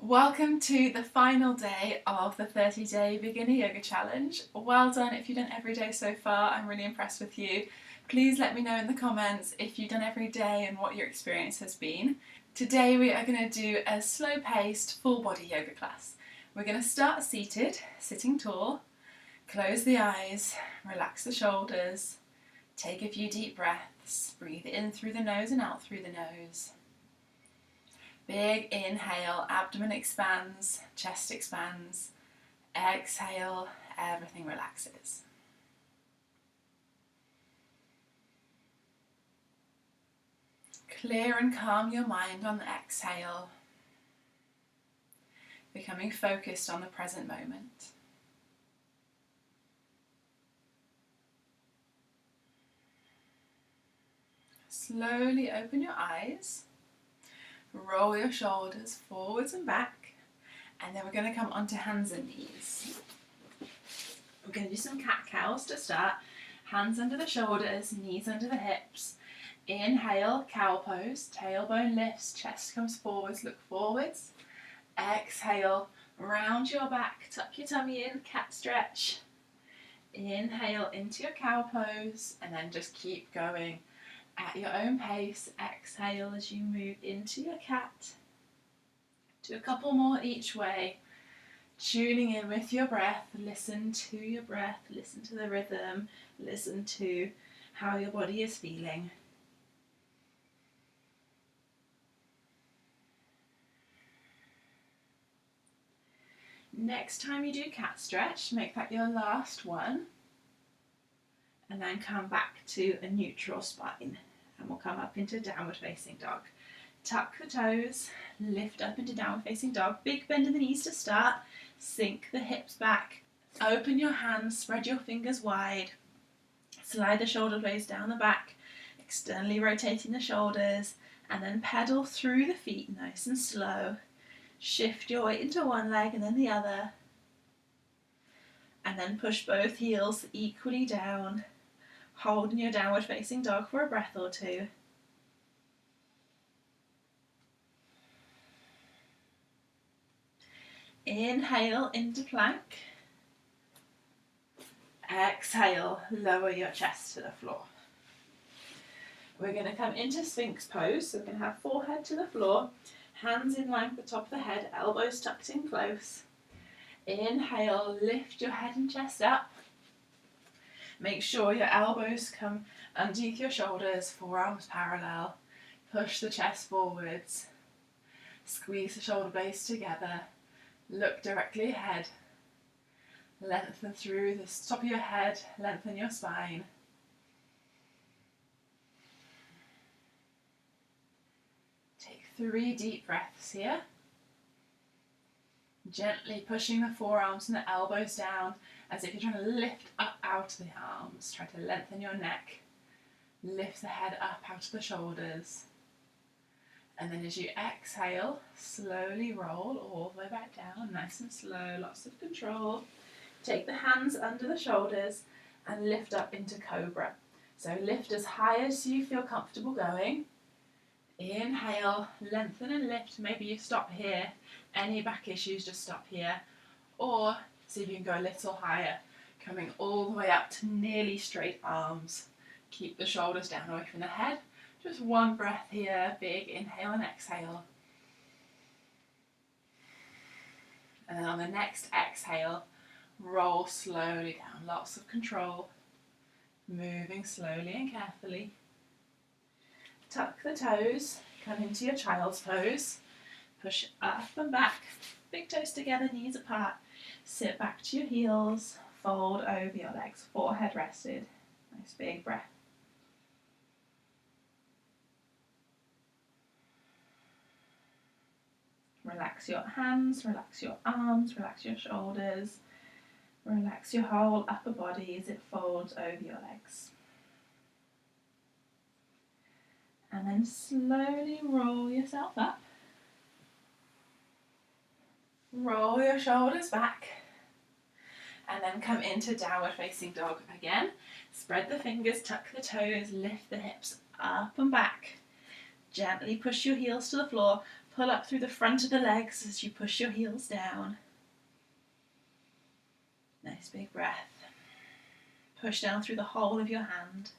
Welcome to the final day of the 30-day beginner yoga challenge. Well done if you've done every day so far. I'm really impressed with you. Please let me know in the comments if you've done every day and what your experience has been. Today we are going to do a slow-paced full body yoga class. We're going to start seated, sitting tall, close the eyes, relax the shoulders, take a few deep breaths, breathe in through the nose and out through the nose. Big inhale, abdomen expands, chest expands. Exhale, everything relaxes. Clear and calm your mind on the exhale, becoming focused on the present moment. Slowly open your eyes. Roll your shoulders forwards and back, and then we're going to come onto hands and knees. We're going to do some cat-cows to start. Hands under the shoulders, knees under the hips. Inhale, cow pose, tailbone lifts, chest comes forwards, look forwards. Exhale, round your back, tuck your tummy in, cat stretch. Inhale into your cow pose, and then just keep going. At your own pace, exhale as you move into your cat. Do a couple more each way, tuning in with your breath. Listen to your breath, listen to the rhythm, listen to how your body is feeling. Next time you do cat stretch, make that your last one. And then come back to a neutral spine, and we'll come up into downward facing dog. Tuck the toes, lift up into downward facing dog, big bend in the knees to start, sink the hips back, open your hands, spread your fingers wide, slide the shoulder blades down the back, externally rotating the shoulders, and then pedal through the feet nice and slow. Shift your weight into one leg and then the other, and then push both heels equally down. Hold in your downward facing dog for a breath or two. Inhale into plank. Exhale, lower your chest to the floor. We're going to come into Sphinx Pose, so we're going to have forehead to the floor, hands in line with the top of the head, elbows tucked in close. Inhale, lift your head and chest up. Make sure your elbows come underneath your shoulders, forearms parallel. Push the chest forwards. Squeeze the shoulder blades together. Look directly ahead. Lengthen through the top of your head, lengthen your spine. Take 3 deep breaths here. Gently pushing the forearms and the elbows down as if you're trying to lift up out of the arms. Try to lengthen your neck. Lift the head up out of the shoulders. And then as you exhale, slowly roll all the way back down, nice and slow, lots of control. Take the hands under the shoulders and lift up into Cobra. So lift as high as you feel comfortable going. Inhale, lengthen and lift. Maybe you stop here. Any back issues, just stop here. Or see if you can go a little higher, coming all the way up to nearly straight arms. Keep the shoulders down away from the head. Just one breath here, big inhale and exhale. And then on the next exhale, roll slowly down, lots of control. Moving slowly and carefully. Tuck the toes, come into your child's pose. Push up and back, big toes together, knees apart. Sit back to your heels, fold over your legs, forehead rested. Nice big breath. Relax your hands, relax your arms, relax your shoulders. Relax your whole upper body as it folds over your legs. And then slowly roll yourself up. Roll your shoulders back. And then come into downward facing dog again. Spread the fingers, tuck the toes, lift the hips up and back. Gently push your heels to the floor. Pull up through the front of the legs as you push your heels down. Nice big breath. Push down through the whole of your hand.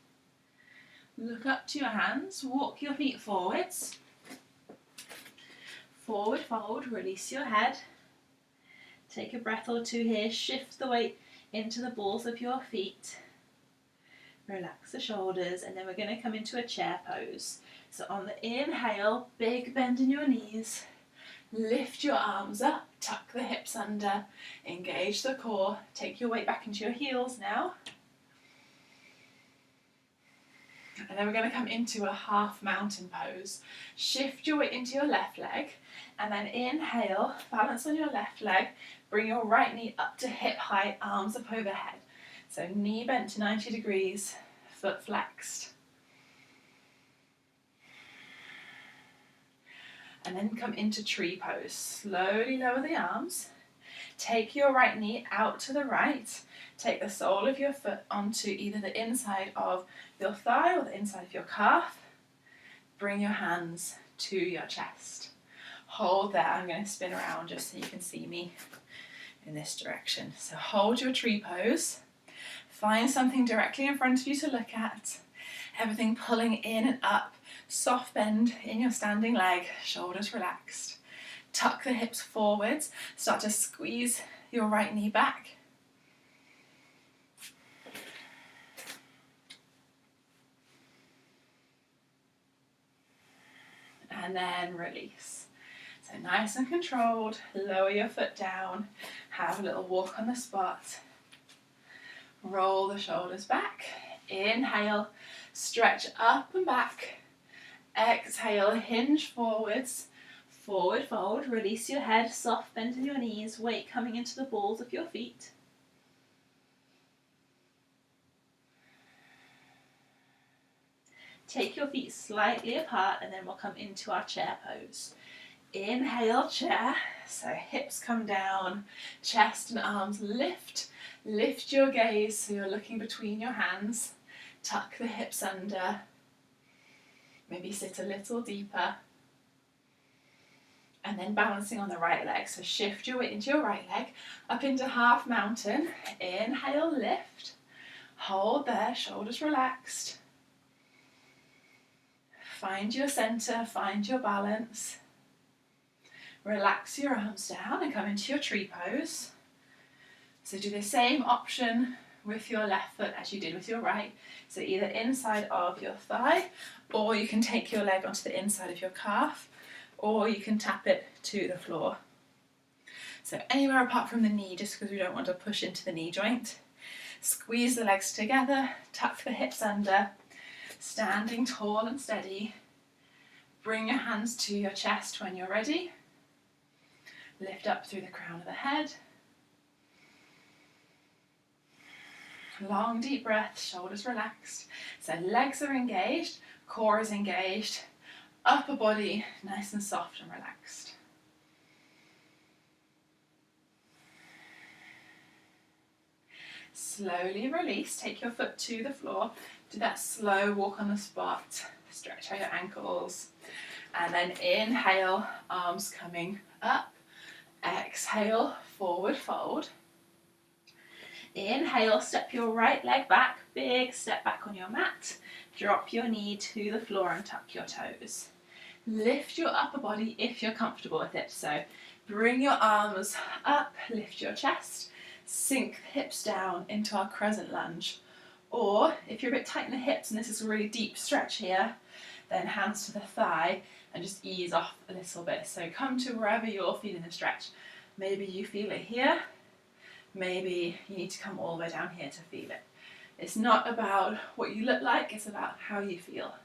Look up to your hands, walk your feet forwards. Forward fold, release your head. Take a breath or two here, shift the weight into the balls of your feet. Relax the shoulders, and then we're going to come into a chair pose. So on the inhale, big bend in your knees. Lift your arms up, tuck the hips under, engage the core. Take your weight back into your heels now. And then we're going to come into a half mountain pose. Shift your weight into your left leg, and then inhale, balance on your left leg, bring your right knee up to hip height, arms up overhead. So knee bent to 90 degrees, foot flexed. And then come into tree pose. Slowly lower the arms. Take your right knee out to the right. Take the sole of your foot onto either the inside of your thigh or the inside of your calf. Bring your hands to your chest. Hold there. I'm going to spin around just so you can see me in this direction. So hold your tree pose. Find something directly in front of you to look at. Everything pulling in and up. Soft bend in your standing leg. Shoulders relaxed. Tuck the hips forwards. Start to squeeze your right knee back. And then release. So nice and controlled. Lower your foot down. Have a little walk on the spot. Roll the shoulders back. Inhale. Stretch up and back. Exhale. Hinge forwards. Forward fold. Release your head. Soft bend in your knees. Weight coming into the balls of your feet. Take your feet slightly apart, and then we'll come into our chair pose. Inhale, chair. So hips come down, chest and arms lift. Lift your gaze so you're looking between your hands. Tuck the hips under. Maybe sit a little deeper. And then balancing on the right leg. So shift your weight into your right leg, up into half mountain. Inhale, lift. Hold there, shoulders relaxed. Find your center, find your balance. Relax your arms down and come into your tree pose. So do the same option with your left foot as you did with your right. So either inside of your thigh, or you can take your leg onto the inside of your calf, or you can tap it to the floor. So anywhere apart from the knee, just because we don't want to push into the knee joint. Squeeze the legs together, tuck the hips under. Standing tall and steady. Bring your hands to your chest when you're ready. Lift up through the crown of the head. Long deep breath, shoulders relaxed. So legs are engaged, core is engaged, upper body nice and soft and relaxed. Slowly release, take your foot to the floor. Do that slow walk on the spot. Stretch out your ankles. And then inhale, arms coming up. Exhale, forward fold. Inhale, step your right leg back. Big step back on your mat. Drop your knee to the floor and tuck your toes. Lift your upper body if you're comfortable with it. So bring your arms up, lift your chest. Sink the hips down into our Crescent Lunge. Or if you're a bit tight in the hips and this is a really deep stretch here, then hands to the thigh and just ease off a little bit. So come to wherever you're feeling the stretch. Maybe you feel it here. Maybe you need to come all the way down here to feel it. It's not about what you look like, it's about how you feel.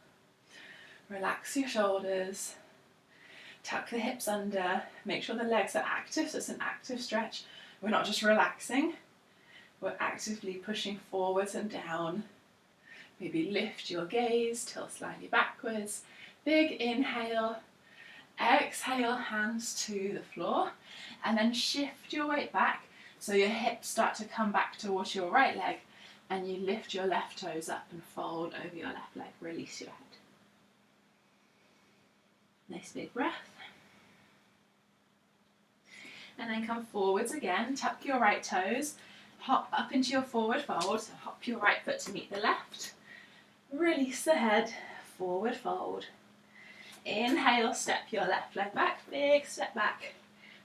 Relax your shoulders. Tuck the hips under. Make sure the legs are active, so it's an active stretch. We're not just relaxing, we're actively pushing forwards and down. Maybe lift your gaze, tilt slightly backwards. Big inhale. Exhale, hands to the floor. And then shift your weight back so your hips start to come back towards your right leg, and you lift your left toes up and fold over your left leg. Release your head. Nice big breath. And then come forwards again, tuck your right toes, hop up into your forward fold, so hop your right foot to meet the left, release the head, forward fold. Inhale, step your left leg back, big step back.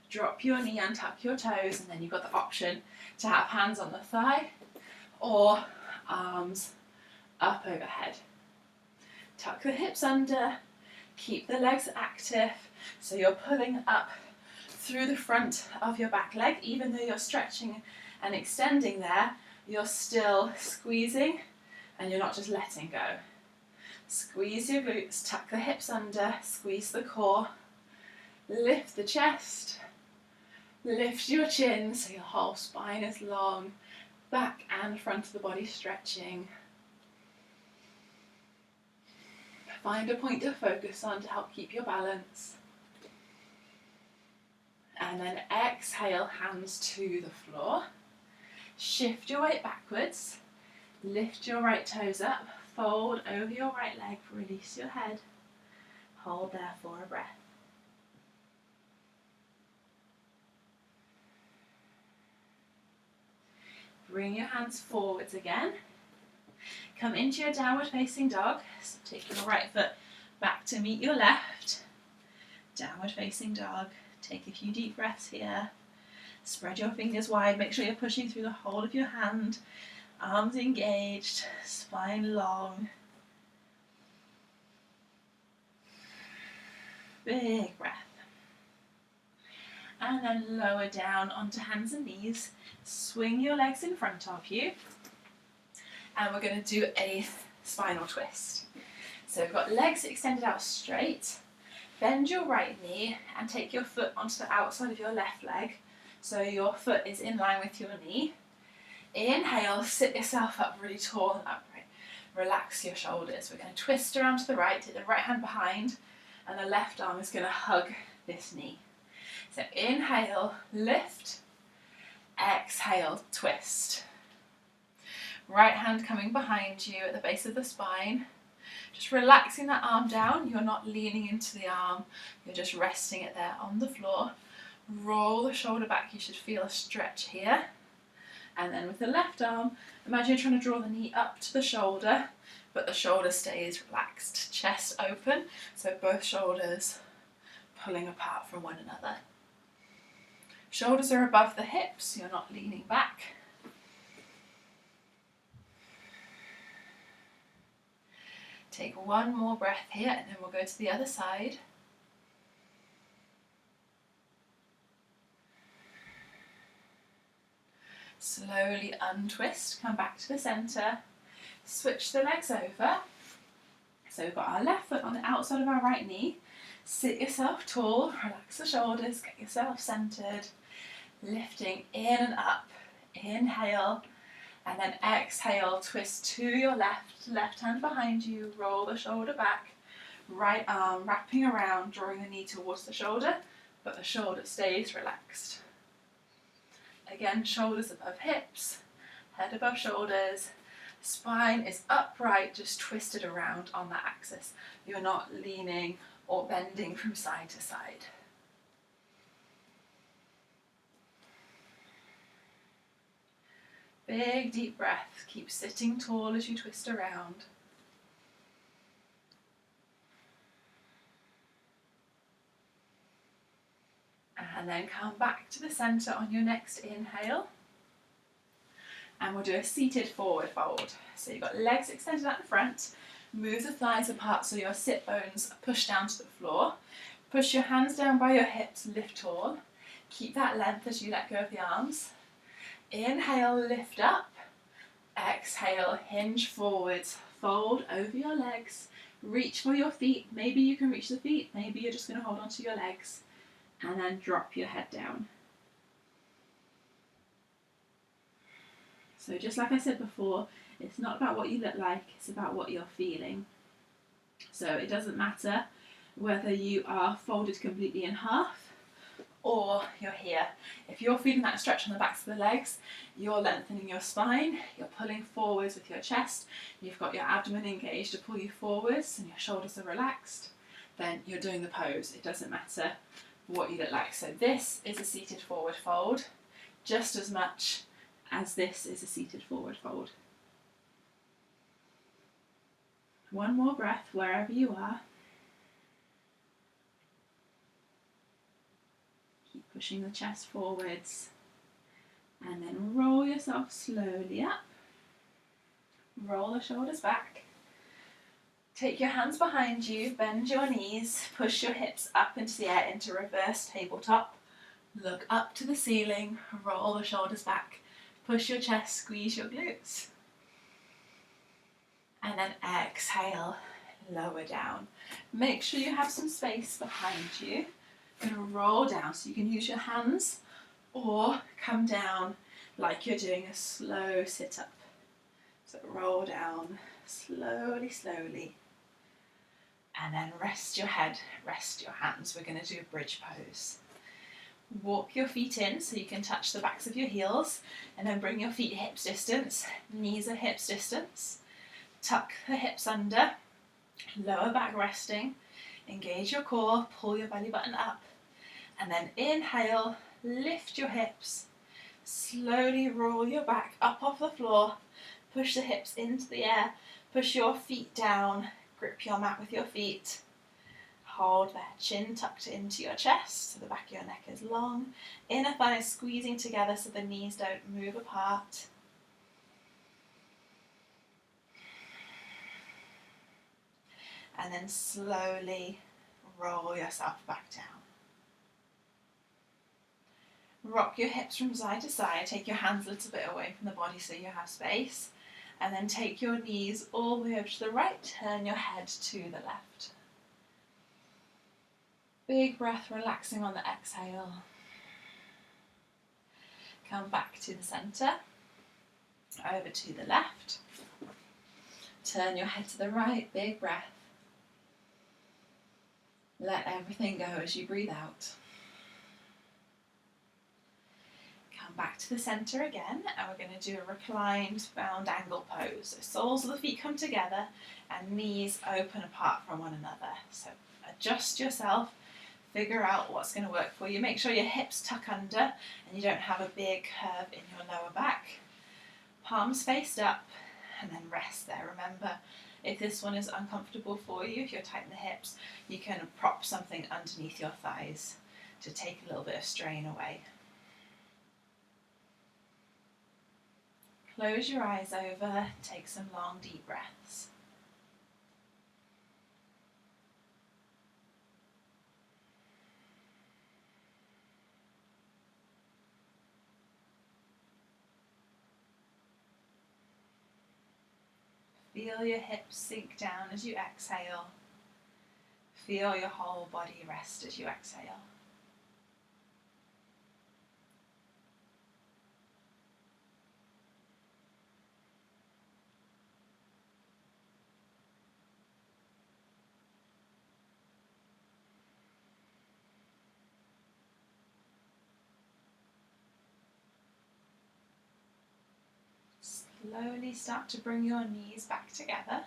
Drop your knee, untuck your toes, and then you've got the option to have hands on the thigh or arms up overhead. Tuck the hips under, keep the legs active, so you're pulling up through the front of your back leg. Even though you're stretching and extending there, you're still squeezing and you're not just letting go. Squeeze your glutes, tuck the hips under, squeeze the core, lift the chest, lift your chin so your whole spine is long, back and front of the body stretching. Find a point to focus on to help keep your balance. And then exhale, hands to the floor. Shift your weight backwards. Lift your right toes up. Fold over your right leg. Release your head. Hold there for a breath. Bring your hands forwards again. Come into your downward facing dog. So take your right foot back to meet your left. Downward facing dog. Take a few deep breaths here. Spread your fingers wide. Make sure you're pushing through the whole of your hand. Arms engaged. Spine long. Big breath. And then lower down onto hands and knees. Swing your legs in front of you. And we're going to do a spinal twist. So we've got legs extended out straight. Bend your right knee and take your foot onto the outside of your left leg so your foot is in line with your knee. Inhale, sit yourself up really tall and upright. Relax your shoulders. We're going to twist around to the right, take the right hand behind, and the left arm is going to hug this knee. So inhale, lift, exhale, twist. Right hand coming behind you at the base of the spine. Just relaxing that arm down. You're not leaning into the arm. You're just resting it there on the floor. Roll the shoulder back. You should feel a stretch here. And then with the left arm, imagine you're trying to draw the knee up to the shoulder, but the shoulder stays relaxed. Chest open, so both shoulders pulling apart from one another. Shoulders are above the hips. You're not leaning back. Take one more breath here and then we'll go to the other side. Slowly untwist, come back to the centre, switch the legs over. So we've got our left foot on the outside of our right knee. Sit yourself tall, relax the shoulders, get yourself centred, lifting in and up. Inhale. And then exhale, twist to your left hand behind you, roll the shoulder back, right arm wrapping around, drawing the knee towards the shoulder, but the shoulder stays relaxed. Again, shoulders above hips, head above shoulders, spine is upright, just twisted around on that axis. You're not leaning or bending from side to side. Big deep breath, keep sitting tall as you twist around. And then come back to the centre on your next inhale. And we'll do a seated forward fold. So you've got legs extended at the front, move the thighs apart so your sit bones are pushed down to the floor. Push your hands down by your hips, lift tall. Keep that length as you let go of the arms. Inhale, lift up. Exhale, hinge forwards. Fold over your legs. Reach for your feet. Maybe you can reach the feet. Maybe you're just going to hold on to your legs. And then drop your head down. So just like I said before, it's not about what you look like, it's about what you're feeling. So it doesn't matter whether you are folded completely in half or you're here. If you're feeling that stretch on the backs of the legs, you're lengthening your spine, you're pulling forwards with your chest, you've got your abdomen engaged to pull you forwards and your shoulders are relaxed, then you're doing the pose. It doesn't matter what you look like. So this is a seated forward fold, just as much as this is a seated forward fold. One more breath wherever you are. Keep pushing the chest forwards, and then roll yourself slowly up. Roll the shoulders back. Take your hands behind you, bend your knees, push your hips up into the air into reverse tabletop. Look up to the ceiling, roll the shoulders back, push your chest, squeeze your glutes. And then exhale, lower down. Make sure you have some space behind you. You're going to roll down, so you can use your hands or come down like you're doing a slow sit-up. So roll down slowly, slowly. And then rest your head, rest your hands. We're going to do a bridge pose. Walk your feet in so you can touch the backs of your heels, and then bring your feet hips distance, knees are hips distance. Tuck the hips under, lower back resting, engage your core, pull your belly button up, and then inhale, lift your hips, slowly roll your back up off the floor, push the hips into the air, push your feet down, grip your mat with your feet. Hold that chin tucked into your chest so the back of your neck is long. Inner thighs squeezing together so the knees don't move apart. And then slowly roll yourself back down. Rock your hips from side to side. Take your hands a little bit away from the body so you have space. And then take your knees all the way over to the right. Turn your head to the left. Big breath, relaxing on the exhale. Come back to the centre, over to the left. Turn your head to the right, big breath. Let everything go as you breathe out. Come back to the centre again, and we're going to do a reclined bound angle pose. So soles of the feet come together and knees open apart from one another. So adjust yourself. Figure out what's going to work for you. Make sure your hips tuck under and you don't have a big curve in your lower back. Palms faced up, and then rest there. Remember, if this one is uncomfortable for you, if you're tight in the hips, you can prop something underneath your thighs to take a little bit of strain away. Close your eyes over, take some long deep breaths. Feel your hips sink down as you exhale. Feel your whole body rest as you exhale. Slowly start to bring your knees back together.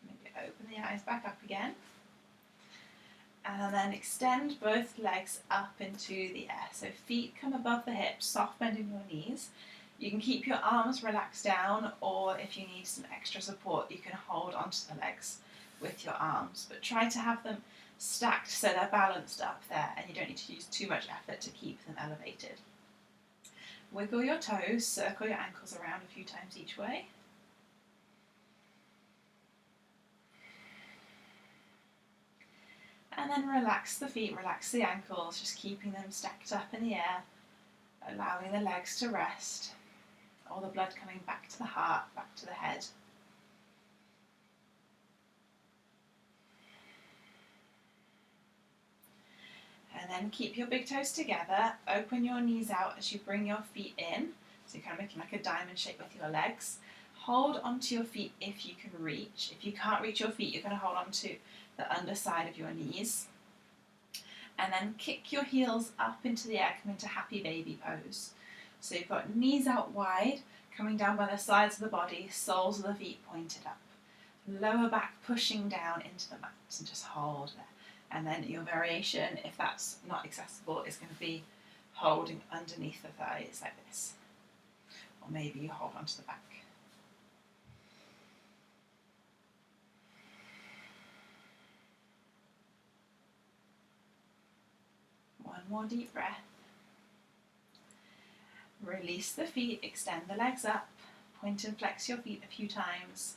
Maybe open the eyes back up again. And then extend both legs up into the air. So feet come above the hips, soft bending your knees. You can keep your arms relaxed down, or if you need some extra support, you can hold onto the legs with your arms. But try to have them stacked so they're balanced up there, and you don't need to use too much effort to keep them elevated. Wiggle your toes, circle your ankles around a few times each way. And then relax the feet, relax the ankles, just keeping them stacked up in the air, allowing the legs to rest. All the blood coming back to the heart, back to the head. And then keep your big toes together, open your knees out as you bring your feet in. So you're kind of making like a diamond shape with your legs. Hold onto your feet if you can reach. If you can't reach your feet, you're going to hold onto the underside of your knees. And then kick your heels up into the air, come into happy baby pose. So you've got knees out wide, coming down by the sides of the body, soles of the feet pointed up. Lower back pushing down into the mat, and just hold there. And then your variation, if that's not accessible, is going to be holding underneath the thighs like this. Or maybe you hold onto the back. One more deep breath. Release the feet, extend the legs up, point and flex your feet a few times.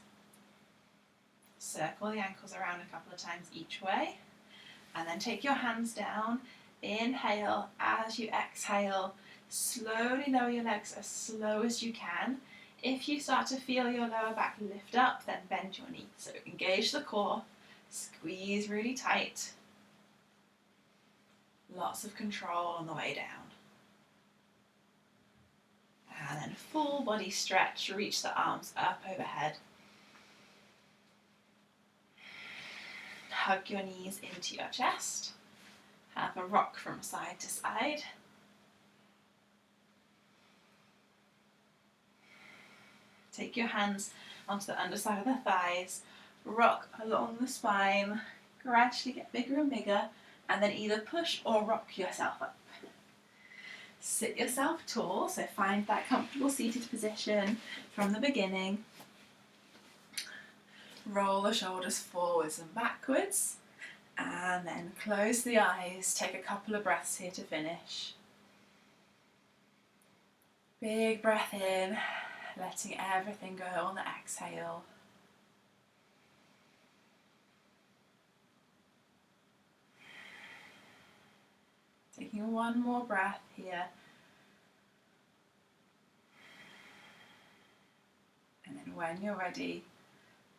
Circle the ankles around a couple of times each way, and then take your hands down. Inhale. As you exhale, slowly lower your legs as slow as you can. If you start to feel your lower back lift up, then bend your knees. So engage the core, squeeze really tight. Lots of control on the way down. And then full body stretch, reach the arms up overhead. Hug your knees into your chest. Have a rock from side to side. Take your hands onto the underside of the thighs, rock along the spine, gradually get bigger and bigger, and then either push or rock yourself up. Sit yourself tall, so find that comfortable seated position from the beginning. Roll the shoulders forwards and backwards, and then close the eyes. Take a couple of breaths here to finish. Big breath in, letting everything go on the exhale. Taking one more breath here. And then when you're ready,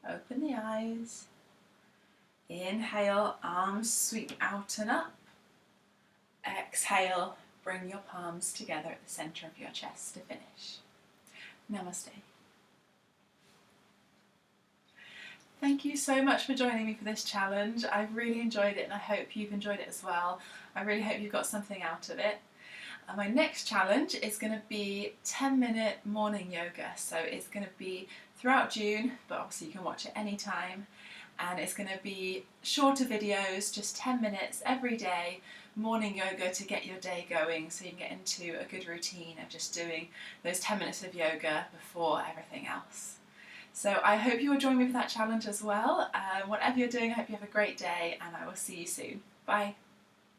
open the eyes. Inhale, arms sweep out and up. Exhale, bring your palms together at the center of your chest to finish. Namaste. Thank you so much for joining me for this challenge. I've really enjoyed it and I hope you've enjoyed it as well. I really hope you've got something out of it. My next challenge is going to be 10-minute morning yoga. So it's going to be throughout June, but obviously you can watch it anytime. And it's going to be shorter videos, just 10 minutes every day, morning yoga to get your day going so you can get into a good routine of just doing those 10 minutes of yoga before everything else. So I hope you will join me for that challenge as well. Whatever you're doing, I hope you have a great day and I will see you soon. Bye.